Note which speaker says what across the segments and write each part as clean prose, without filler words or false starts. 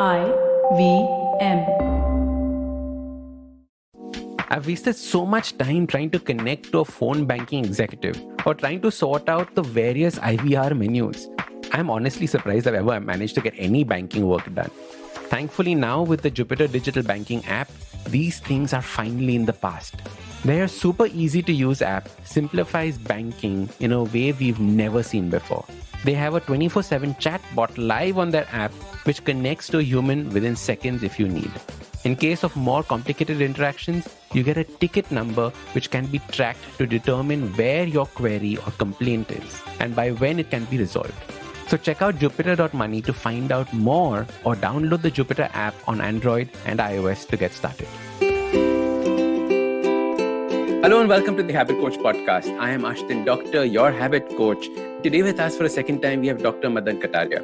Speaker 1: IVM.
Speaker 2: I've wasted so much time trying to connect to a phone banking executive or trying to sort out the various IVR menus. I'm honestly surprised I've ever managed to get any banking work done. Thankfully, now with the Jupiter Digital Banking app, these things are finally in the past. Their super easy to use app simplifies banking in a way we've never seen before. They have a 24/7 chat bot live on their app, which connects to a human within seconds if you need. In case of more complicated interactions, you get a ticket number which can be tracked to determine where your query or complaint is and by when it can be resolved. So check out jupiter.money to find out more or download the Jupiter app on Android and iOS to get started. Hello and welcome to the Habit Coach podcast. I am Ashdin, Doctor, your habit coach. Today with us for a second time, we have Dr. Madan Kataria.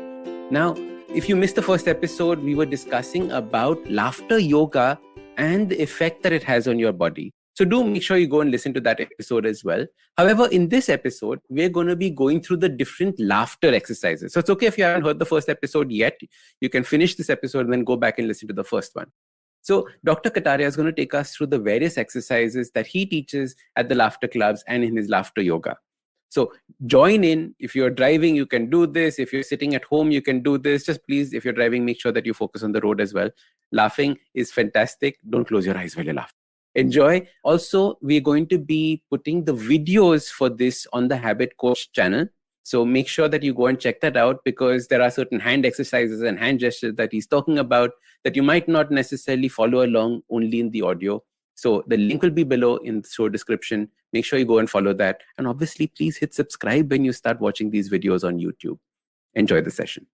Speaker 2: Now, if you missed the first episode, we were discussing about laughter yoga and the effect that it has on your body. So do make sure you go and listen to that episode as well. However, in this episode, we're going to be going through the different laughter exercises. So it's okay if you haven't heard the first episode yet. You can finish this episode and then go back and listen to the first one. So Dr. Kataria is going to take us through the various exercises that he teaches at the laughter clubs and in his laughter yoga. So join in. If you're driving, you can do this. If you're sitting at home, you can do this. Just please, if you're driving, make sure that you focus on the road as well. Laughing is fantastic. Don't close your eyes while you laugh. Enjoy. Also, we're going to be putting the videos for this on the Habit Coach channel. So make sure that you go and check that out, because there are certain hand exercises and hand gestures that he's talking about that you might not necessarily follow along only in the audio. So the link will be below in the show description. Make sure you go and follow that. And obviously, please hit subscribe when you start watching these videos on YouTube. Enjoy the session.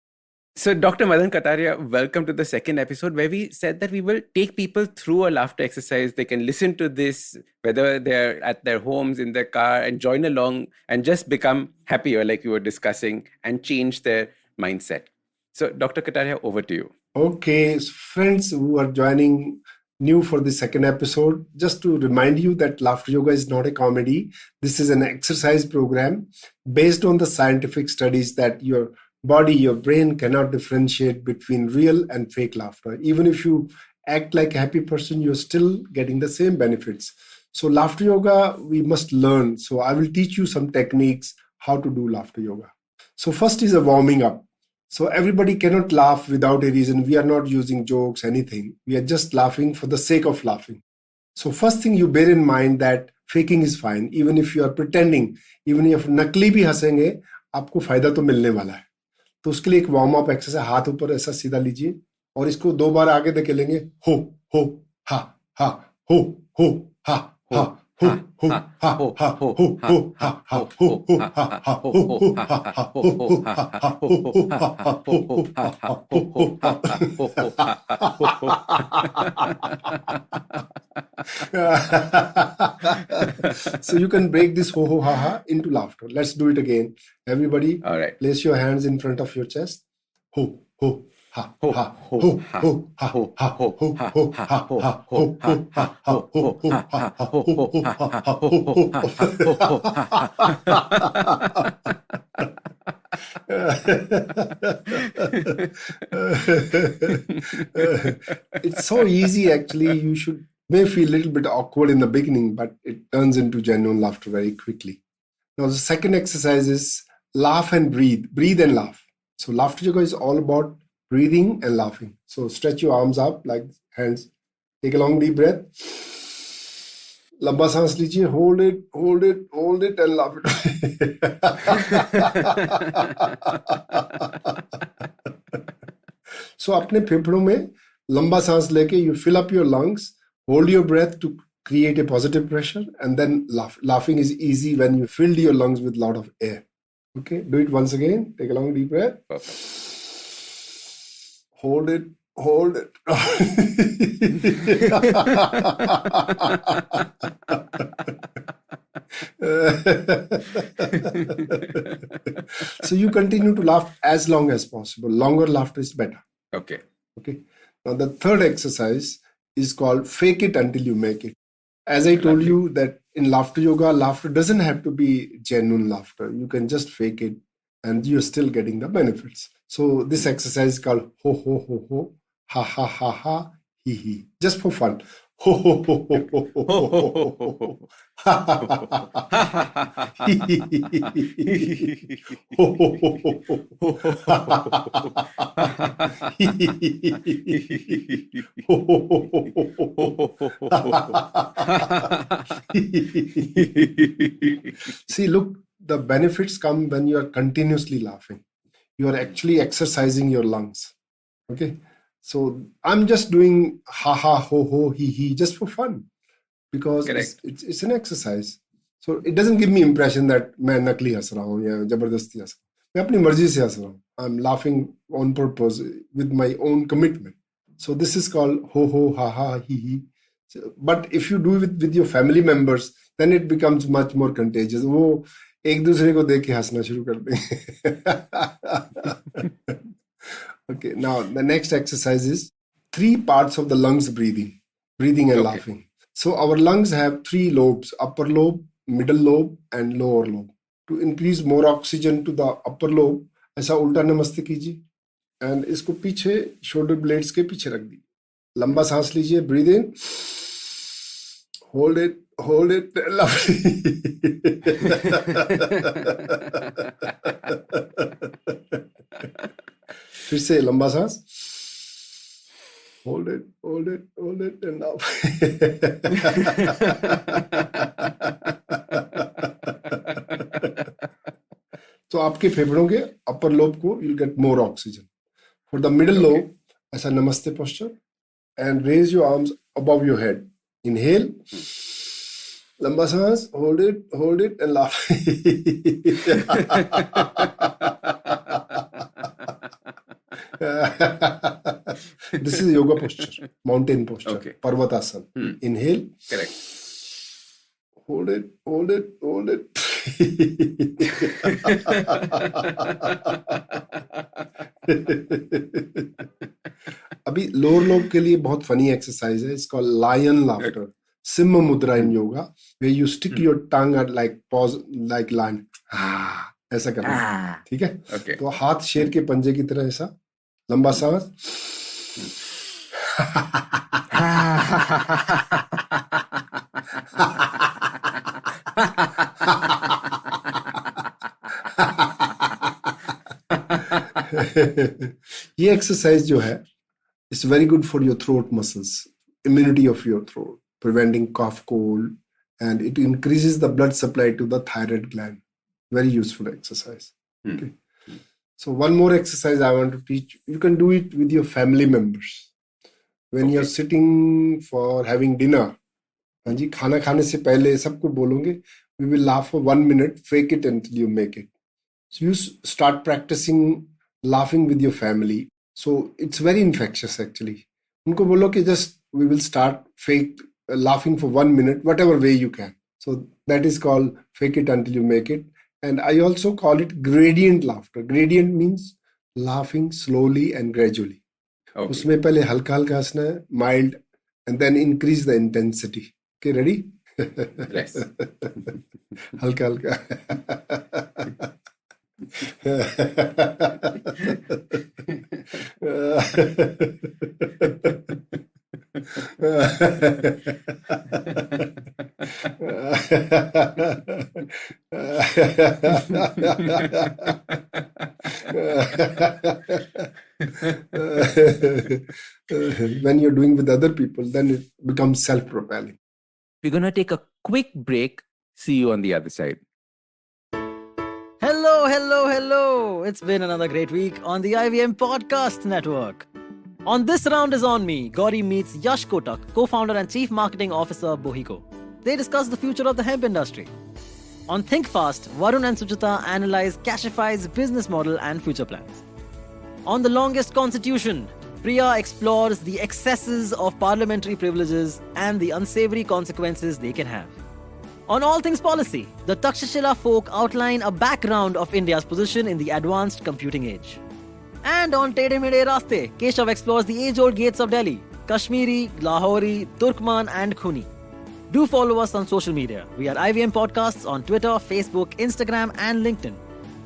Speaker 2: So Dr. Madan Kataria, welcome to the second episode, where we said that we will take people through a laughter exercise. They can listen to this, whether they're at their homes, in their car, and join along and just become happier, like we were discussing, and change their mindset. So Dr. Kataria, over to you.
Speaker 3: Okay, friends who are joining new for the second episode, just to remind you that laughter yoga is not a comedy. This is an exercise program based on the scientific studies that your body, your brain cannot differentiate between real and fake laughter. Even if you act like a happy person, you're still getting the same benefits. So laughter yoga, we must learn. So I will teach you some techniques how to do laughter yoga. So first is a warming up. So everybody cannot laugh without a reason. We are not using jokes, anything. We are just laughing for the sake of laughing. So first thing you bear in mind that faking is fine. Even if you are pretending, even if नकली भी हंसेंगे, आपको फायदा तो मिलने वाला है. तो उसके लिए एक वार्म अप एक्सरसाइज, हाथ ऊपर ऐसा सीधा लीजिए और इसको 2 बार आगे धकेलेंगे. हो हा हा हो हा हा हो हा हा हो हा हा हो So you can break this ho ha ha into laughter. Let's do it again. Everybody,
Speaker 2: all right,
Speaker 3: place your hands in front of your chest. Ho ha ha ho ha ho ha ho ha ho ha ho ha It's so easy, actually. You may feel a little bit awkward in the beginning, but it turns into genuine laughter very quickly. Now, the second exercise is laugh and breathe. Breathe and laugh. So laughter yoga is all about breathing and laughing. So stretch your arms up like hands. Take a long deep breath. लंबा सांस लीजिए. Hold it and laugh it. So अपने फेफड़ों में लंबा सांस लेके you fill up your lungs. Hold your breath to create a positive pressure, and then laugh. Laughing is easy when you filled your lungs with a lot of air. Okay, do it once again. Take a long deep breath.
Speaker 2: Perfect.
Speaker 3: Hold it. So you continue to laugh as long as possible. Longer laughter is better.
Speaker 2: Okay.
Speaker 3: Now the third exercise is called fake it until you make it. As I told you that in laughter yoga, laughter doesn't have to be genuine laughter. You can just fake it and you're still getting the benefits. So this exercise is called ho ho ho ho. Ha ha ha ha, he he. Just for fun. Ho ho ho ho ho ho ho ho ho ho. Ha ha ha ha ha. He he he he. Ho ho ho ho ho. Ha ha ha ha ha. He he he he. Ho ho ho ho ho ho. Ha ha ha ha ha. See, look, the benefits come when you are continuously laughing. You are actually exercising your lungs. Okay. So I'm just doing ha ha ho ho he he just for fun because
Speaker 2: Correct.
Speaker 3: it's an exercise. So it doesn't give me impression that मैं नकली हंस रहा हूँ या जबरदस्ती हंस रहा हूँ. मैं अपनी मर्जी से हंस रहा हूँ. I'm laughing on purpose with my own commitment. So this is called ho ho ha ha he he. So, but if you do it with your family members, then it becomes much more contagious. वो एक दूसरे को देख के हंसना शुरू कर देंगे. Okay, now the next exercise is 3 parts of the lungs breathing and laughing. So our lungs have 3 lobes, upper lobe, middle lobe and lower lobe. To increase more oxygen to the upper lobe, ऐसा उल्टा नमस्ते कीजिए and इसको पीछे shoulder blades के पीछे रख दीजिए. लंबा सांस लीजिए, breathe in, hold it, lovely. फिर से लंबा सांस, hold it and now. तो आपके फेफड़ों के अपर लोब को you'll get more oxygen. For the middle lobe, ऐसा नमस्ते posture and raise your arms above your head. Inhale, लंबा सांस, hold it and laugh. This is yoga posture, mountain posture, Parvatasana. Inhale.
Speaker 2: Correct.
Speaker 3: Hold it. अभी lower lobe के लिए बहुत funny exercise है. It's called lion laughter. Simha mudra in yoga, where you stick your tongue at like pause, like lion. ऐसा करना. ठीक है. तो हाथ शेर के पंजे की तरह ऐसा लंबा सांस. ये एक्सरसाइज जो है it's very good for your throat muscles, immunity of your throat, preventing cough, cold, and it increases the blood supply to the thyroid gland. Very useful exercise. Okay. So one more exercise I want to teach. You can do it with your family members. When you're sitting for having dinner, हाँ जी, खाना खाने से पहले सबको बोलोगे, we will laugh for 1 minute, fake it until you make it. So you start practicing laughing with your family. So it's very infectious actually. उनको बोलो कि just we will start fake laughing for 1 minute, whatever way you can. So that is called fake it until you make it. And I also call it gradient laughter. Gradient means laughing slowly and gradually. उसमें पहले हल्का हल्का हंसना है, mild, and then increase the intensity. Okay, ready?
Speaker 2: Yes.
Speaker 3: हल्का हल्का. When you're doing with other people, then it becomes self-propelling.
Speaker 2: We're going to take a quick break. See you on the other side.
Speaker 1: Hello. It's been another great week on the IVM Podcast Network. On This Round is On Me, Gauri meets Yash Kotak, co-founder and chief marketing officer of Bohiko. They discuss the future of the hemp industry. On Think Fast, Varun and Suchita analyze Cashify's business model and future plans. On The Longest Constitution, Priya explores the excesses of parliamentary privileges and the unsavory consequences they can have. On All Things Policy, the Takshashila folk outline a background of India's position in the advanced computing age. And on Tede Mede Raste, Keshav explores the age-old gates of Delhi, Kashmiri, Lahori, Turkman and Khuni. Do follow us on social media. We are IVM Podcasts on Twitter, Facebook, Instagram and LinkedIn.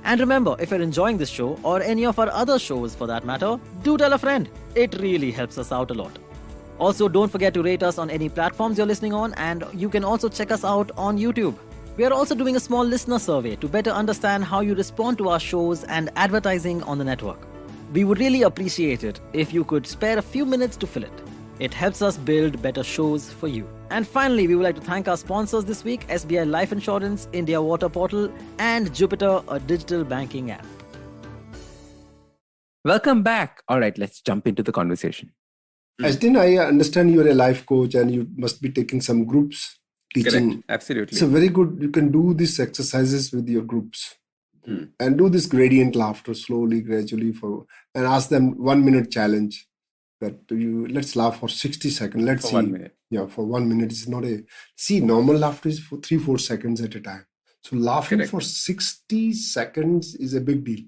Speaker 1: And remember, if you're enjoying this show or any of our other shows for that matter, do tell a friend. It really helps us out a lot. Also, don't forget to rate us on any platforms you're listening on, and you can also check us out on YouTube. We are also doing a small listener survey to better understand how you respond to our shows and advertising on the network. We would really appreciate it if you could spare a few minutes to fill it. It helps us build better shows for you. And finally, we would like to thank our sponsors this week, SBI Life Insurance, India Water Portal, and Jupiter, a digital banking app.
Speaker 2: Welcome back. All right, let's jump into the conversation.
Speaker 3: Ashdin, I understand you're a life coach and you must be taking some groups teaching.
Speaker 2: Correct. Absolutely.
Speaker 3: So very good. You can do these exercises with your groups and do this gradient laughter slowly, gradually and ask them 1 minute challenge that let's laugh for 60 seconds. Let's see.
Speaker 2: 1 minute.
Speaker 3: Yeah, for 1 minute is not normal laughter is for 3-4 seconds at a time. So laughing for 60 seconds is a big deal.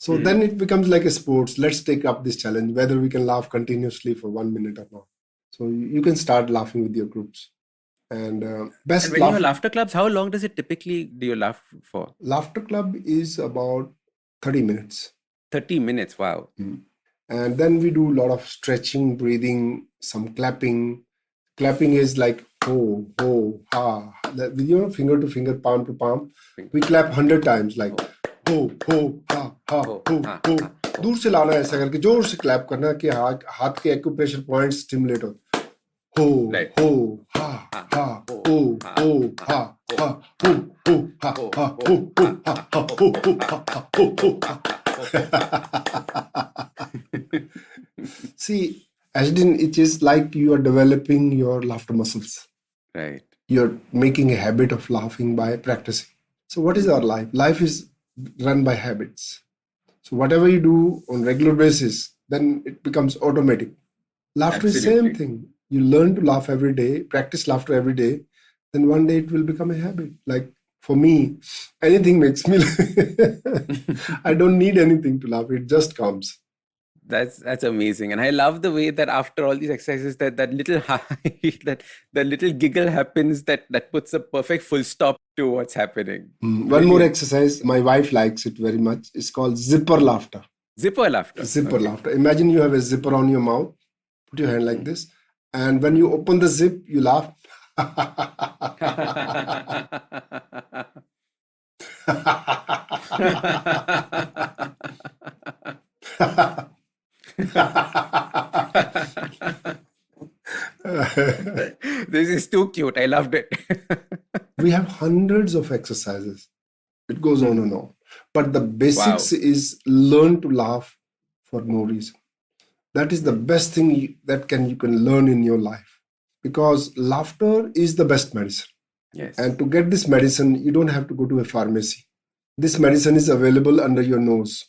Speaker 3: So then it becomes like a sports. Let's take up this challenge, whether we can laugh continuously for 1 minute or not. So you can start laughing with your groups. And
Speaker 2: And when you have laughter clubs, how long does it typically do you laugh for?
Speaker 3: Laughter club is about 30 minutes.
Speaker 2: 30 minutes, wow.
Speaker 3: And then we do a lot of stretching, breathing, some clapping. Clapping is like ho, ho, ha. With finger to finger, palm to palm. We clap 100 times like ho, ho, ha, ha, ho, ho. दूर से लाना है ऐसा करके जोर से clap करना कि हाथ के एक्यूप्रेशर पॉइंट स्टिमुलेट हो हो हा हा हो हा हा हो हा हा हो. See, Ashdin, it is like you are developing your laughter muscles.
Speaker 2: Right.
Speaker 3: You're making a habit of laughing by practicing. So what is our life? Life is run by habits. So whatever you do on regular basis, then it becomes automatic. Laughter is the same thing. You learn to laugh every day, practice laughter every day, then one day it will become a habit. Like for me, anything makes me I don't need anything to laugh. It just comes.
Speaker 2: That's amazing. And I love the way that after all these exercises that little that little giggle happens that puts a perfect full stop to what's happening.
Speaker 3: One more exercise, my wife likes it very much. It's called zipper laughter.
Speaker 2: Zipper laughter.
Speaker 3: Zipper laughter. Imagine you have a zipper on your mouth. Put your hand like this. And when you open the zip, you laugh.
Speaker 2: This is too cute. I loved it.
Speaker 3: We have hundreds of exercises. It goes on and on. But the basics is learn to laugh for no reason. That is the best thing you can learn in your life, because laughter is the best medicine.
Speaker 2: Yes.
Speaker 3: And to get this medicine, you don't have to go to a pharmacy. This medicine is available under your nose,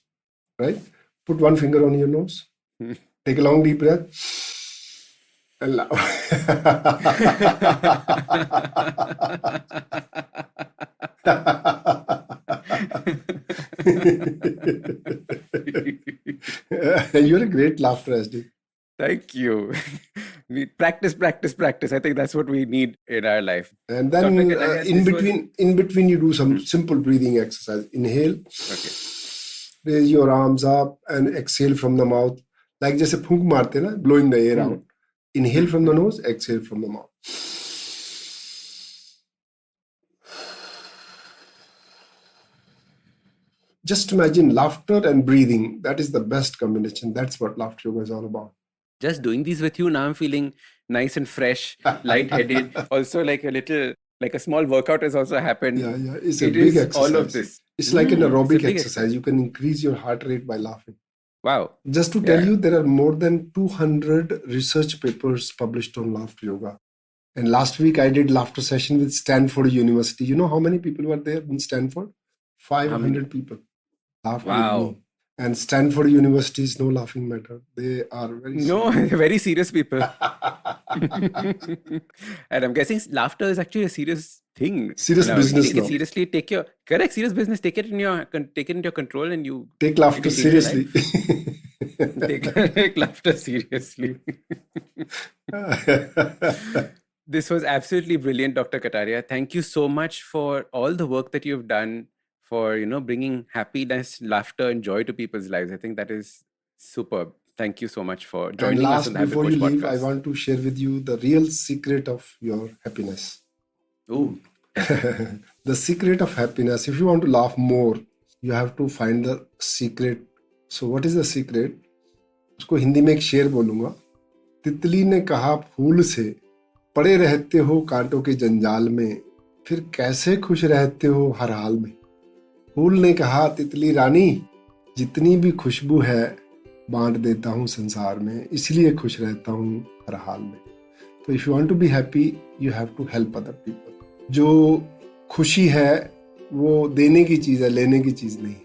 Speaker 3: right? Put one finger on your nose. Take a long deep breath. And laugh. You're a great laughter, Ashdin.
Speaker 2: Thank you. We practice. I think that's what we need in our life.
Speaker 3: And then in between, you do some simple breathing exercise. Inhale. Okay. Raise your arms up and exhale from the mouth. Like just a phunk marte na, blowing the air out. Inhale from the nose, exhale from the mouth. Just imagine laughter and breathing. That is the best combination. That's what laughter yoga is all about.
Speaker 2: Just doing these with you now, I'm feeling nice and fresh, lightheaded. Also, like a small workout has also happened.
Speaker 3: Yeah. It's a big exercise.
Speaker 2: All of this.
Speaker 3: It's like an aerobic exercise. You can increase your heart rate by laughing.
Speaker 2: Wow.
Speaker 3: Just to tell you, there are more than 200 research papers published on laughter yoga. And last week, I did laughter session with Stanford University. You know how many people were there in Stanford? 500 people. Laughed with me. And Stanford University is no laughing matter. They are very
Speaker 2: serious. Very serious people. And I'm guessing laughter is actually a serious thing.
Speaker 3: Serious business.
Speaker 2: Take it seriously. Serious business. Take it into your control, and you
Speaker 3: take laughter seriously.
Speaker 2: Take laughter seriously. This was absolutely brilliant, Dr. Kataria. Thank you so much for all the work that you've done for, bringing happiness, laughter, and joy to people's lives. I think that is superb. Thank you so much for
Speaker 3: And
Speaker 2: joining us
Speaker 3: last,
Speaker 2: on the Habit
Speaker 3: before
Speaker 2: Coach
Speaker 3: you leave, I
Speaker 2: podcast.
Speaker 3: want to share with you the real secret of your happiness.
Speaker 2: Ooh,
Speaker 3: The secret of happiness. If you want to laugh more, you have to find the secret. So what is the secret? उसको हिंदी में एक शेर बोलूंगा. तितली ने कहा फूल से, पड़े रहते हो कांटों के जंजाल में, फिर कैसे खुश रहते हो हर हाल में. फूल ने कहा तितली रानी, जितनी भी खुशबू है बांट देता हूँ संसार में, इसलिए खुश रहता हूँ हर हाल में. तो if you want to be happy, you have to help other people. जो खुशी है वो देने की चीज है, लेने की चीज नहीं.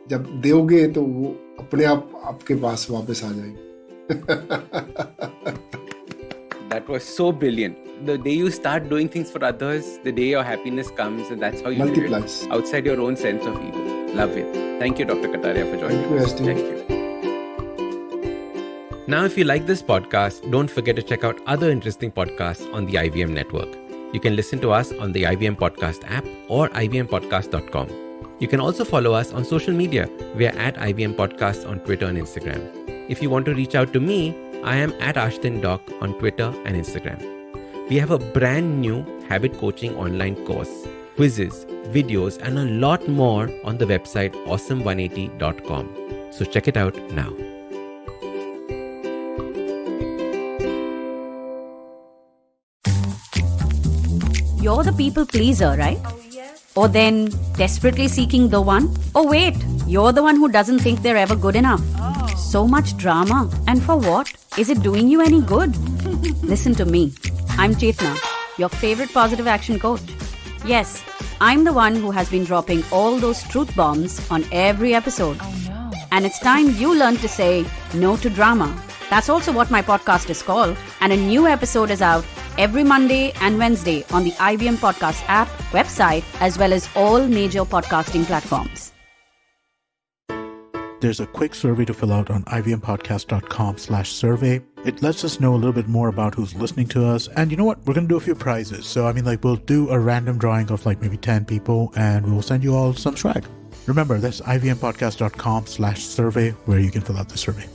Speaker 3: जब दोगे तो वो अपने आप आपके पास वापस आ जाएगी.
Speaker 2: that was so brilliant. The day you start doing things for others, the day your happiness comes, and that's how you do
Speaker 3: Multiplies.
Speaker 2: it outside your own sense of ego. Love it. Thank you, Dr. Kataria, for joining
Speaker 3: Thank you,
Speaker 2: us.
Speaker 3: Ashdin.
Speaker 2: Thank you. Now, if you like this podcast, don't forget to check out other interesting podcasts on the IVM network. You can listen to us on the IVM Podcast app or ivmpodcast.com. You can also follow us on social media. We are at IVM Podcast on Twitter and Instagram. If you want to reach out to me, I am at Ashdin Doc on Twitter and Instagram. We have a brand new habit coaching online course, quizzes, videos, and a lot more on the website awesome180.com. So check it out now.
Speaker 4: You're the people pleaser, right?
Speaker 5: Oh, yes.
Speaker 4: Or then desperately seeking the one? Oh, wait, you're the one who doesn't think they're ever good enough.
Speaker 5: Oh.
Speaker 4: So much drama. And for what? Is it doing you any good? Listen to me. I'm Chetna, your favorite positive action coach. Yes, I'm the one who has been dropping all those truth bombs on every episode.
Speaker 5: Oh, no.
Speaker 4: And it's time you learn to say no to drama. That's also what my podcast is called. And a new episode is out every Monday and Wednesday on the IVM Podcast app, website, as well as all major podcasting platforms.
Speaker 6: There's a quick survey to fill out on ivmpodcast.com/survey. It lets us know a little bit more about who's listening to us. And you know what? We're going to do a few prizes. So, we'll do a random drawing of maybe 10 people and we'll send you all some swag. Remember, that's ivmpodcast.com/survey where you can fill out the survey.